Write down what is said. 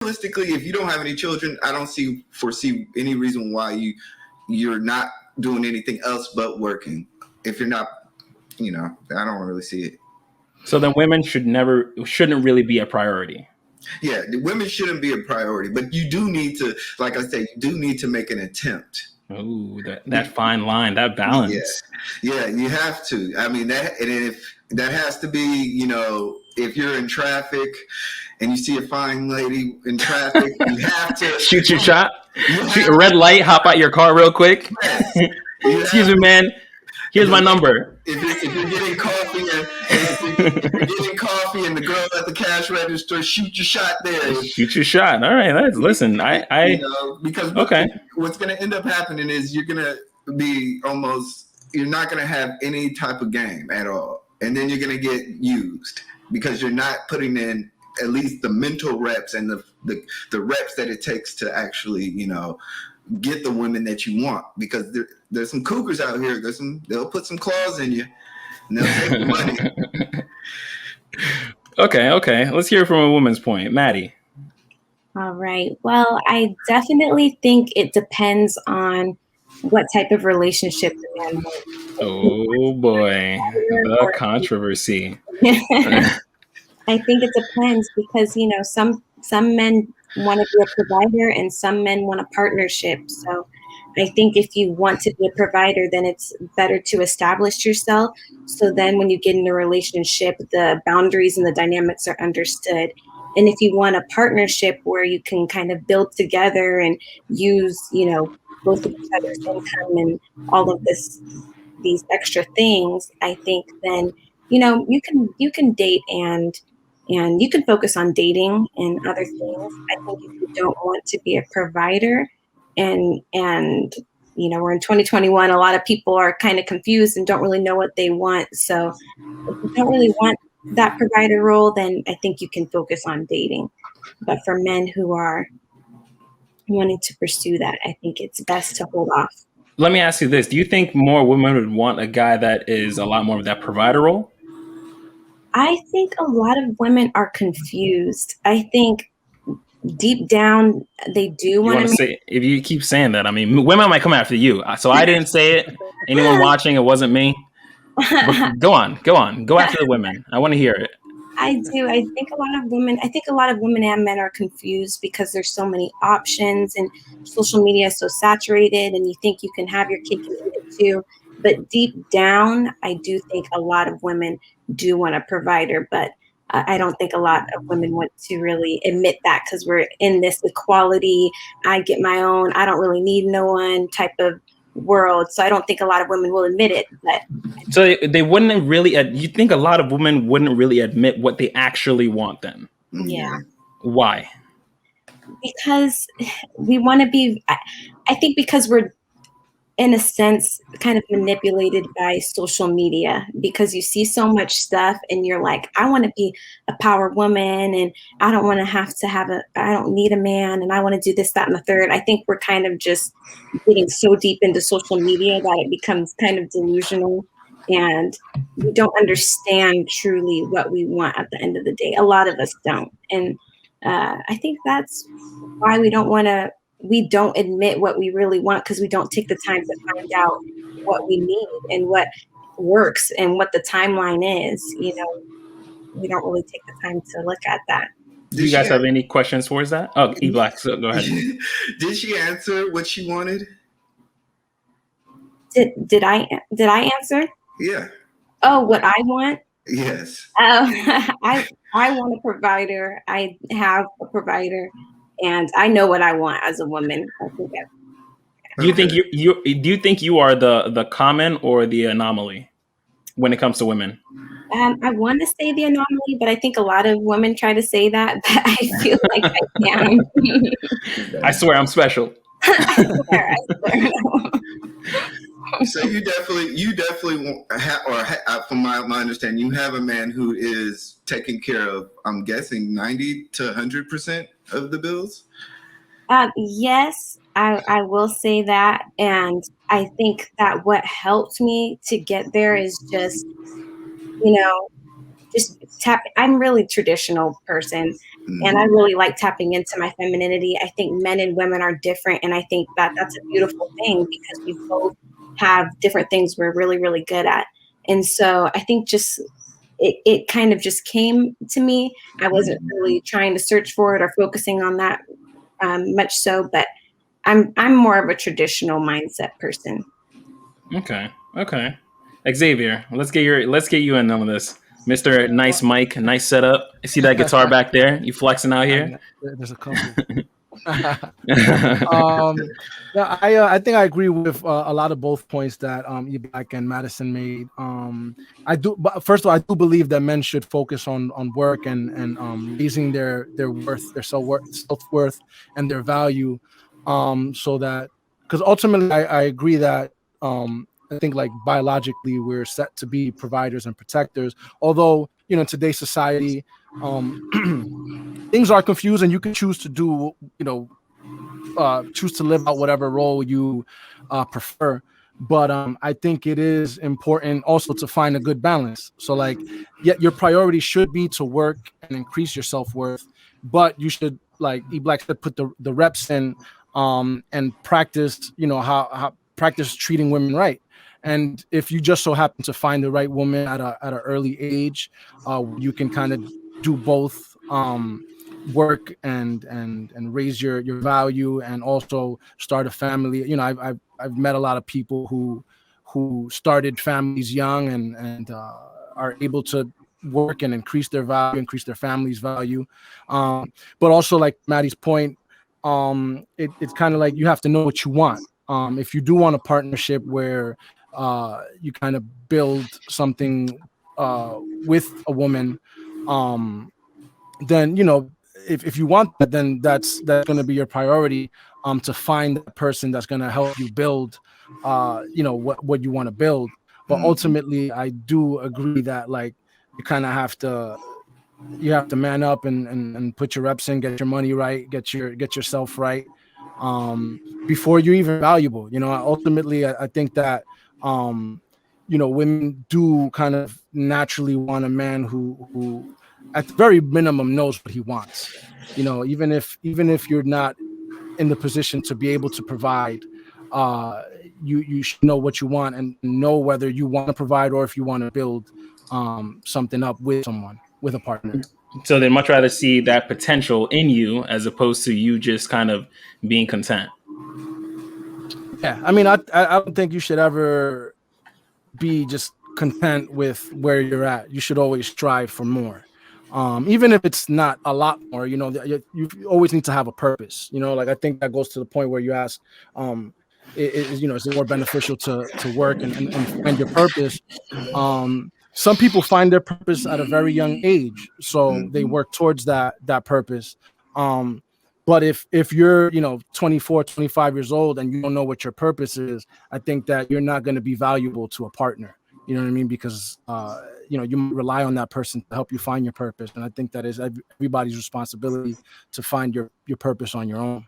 realistically, if you don't have any children, I don't foresee any reason why you're not doing anything else but working. If you're not, I don't really see it. So then women shouldn't really be a priority. Yeah, the women shouldn't be a priority, but you do need to, like I say, you do need to make an attempt. Oh, that fine line, that balance. Yeah, you have to. I mean, if that has to be, if you're in traffic and you see a fine lady in traffic, you have to shoot your shot. Shoot a red light. Hop out your car real quick. Yes. Excuse me, man. Here's my number. If you're getting coffee and the girl at the cash register, shoot your shot there. Shoot your shot. All right. Listen, because what's going to end up happening is you're going to be you're not going to have any type of game at all. And then you're going to get used because you're not putting in at least the mental reps and the reps that it takes to actually, get the women that you want, because there's some cougars out here. They'll put some claws in you and they'll take the money. Okay. Let's hear from a woman's point. Maddie. All right. Well, I definitely think it depends on what type of relationship the man wants. Oh boy, the controversy. I think it depends because, some men want to be a provider and some men want a partnership. So I think if you want to be a provider, then it's better to establish yourself. So then when you get in a relationship, the boundaries and the dynamics are understood. And if you want a partnership where you can kind of build together and use, both of each other's income and all of these extra things, I think then, you can date and you can focus on dating and other things. I think if you don't want to be a provider and we're in 2021, a lot of people are kind of confused and don't really know what they want. So if you don't really want that provider role, then I think you can focus on dating. But for men who are wanting to pursue that, I think it's best to hold off. Let me ask you this. Do you think more women would want a guy that is a lot more of that provider role? I think a lot of women are confused. I think deep down they do want to say. If you keep saying that, I mean, women might come after you. So I didn't say it. Anyone watching, it wasn't me. But go on. Go after the women. I want to hear it. I do. I think a lot of women and men are confused because there's so many options and social media is so saturated, and you think you can have your cake and eat it too. But deep down, I do think a lot of women do want a provider, but I don't think a lot of women want to really admit that because we're in this equality. I get my own, I don't really need no one type of world. So I don't think a lot of women will admit it. But so they wouldn't really, you think a lot of women wouldn't really admit what they actually want then? Yeah. Why? Because we want to be, I think because we're, in a sense, kind of manipulated by social media, because you see so much stuff and you're like, I want to be a power woman and I don't want to I don't need a man and I want to do this, that, and the third. I think we're kind of just getting so deep into social media that it becomes kind of delusional and we don't understand truly what we want at the end of the day. A lot of us don't. And I think that's why we don't admit what we really want, because we don't take the time to find out what we need and what works and what the timeline is. We don't really take the time to look at that. Do you guys have any questions towards that? Oh, E-Black, so go ahead. Did she answer what she wanted? Did I answer? Yeah. Oh, what I want? Yes. I want a provider. I have a provider. And I know what I want as a woman. Do you think you are the common or the anomaly when it comes to women? I want to say the anomaly, but I think a lot of women try to say that, but I feel like I am. I swear I'm special. I swear. So you definitely from my understanding, you have a man who is taking care of, I'm guessing 90 to 100% of the bills. Yes, I will say that, and I think that what helped me to get there is just I'm really traditional person, And I really like tapping into my femininity. I think men and women are different. And I think that that's a beautiful thing because we both have different things we're really, really good at. And so I think just it kind of just came to me. I wasn't really trying to search for it or focusing on that much so, but I'm more of a traditional mindset person. Okay. Xavier, let's get you in on this. Mr. Nice mic, nice setup. I see that guitar back there. You flexing out here? There's a couple. Yeah, I think I agree with a lot of both points that E-Black and Madison made. I do, but first of all, I do believe that men should focus on work and raising their worth, their self-worth, and their value, so that, because ultimately I agree that I think like biologically we're set to be providers and protectors. Although in today's society, things are confused, and you can choose to do choose to live out whatever role you prefer. But I think it is important also to find a good balance. So like, your priority should be to work and increase your self-worth, but you should, like E-Black said, put the reps in and practice, how practice treating women right. And if you just so happen to find the right woman at an early age, you can kind of do both, work and raise your value and also start a family. I've met a lot of people who started families young and are able to work and increase their value, increase their family's value. But also, like Maddie's point, it's kind of like you have to know what you want. If you do want a partnership where you kind of build something with a woman, then if you want that, then that's going to be your priority, to find a person that's going to help you build what you want to build. But ultimately, I do agree that like you kind of have to man up and put your reps in, get your money right, get yourself right, before you're even valuable. Ultimately, I think that women do kind of naturally want a man who at the very minimum knows what he wants. Even if you're not in the position to be able to provide, you should know what you want and know whether you want to provide or if you want to build something up with someone, with a partner. So they'd much rather see that potential in you as opposed to you just kind of being content. Yeah, I mean, I don't think you should ever be just content with where you're at. You should always strive for more. Even if it's not a lot more, you always need to have a purpose. Like I think that goes to the point where you ask, is it more beneficial to work and find your purpose? Some people find their purpose at a very young age, so they work towards that purpose. But if you're 24, 25 years old and you don't know what your purpose is, I think that you're not going to be valuable to a partner. You know what I mean? Because you rely on that person to help you find your purpose. And I think that is everybody's responsibility to find your purpose on your own.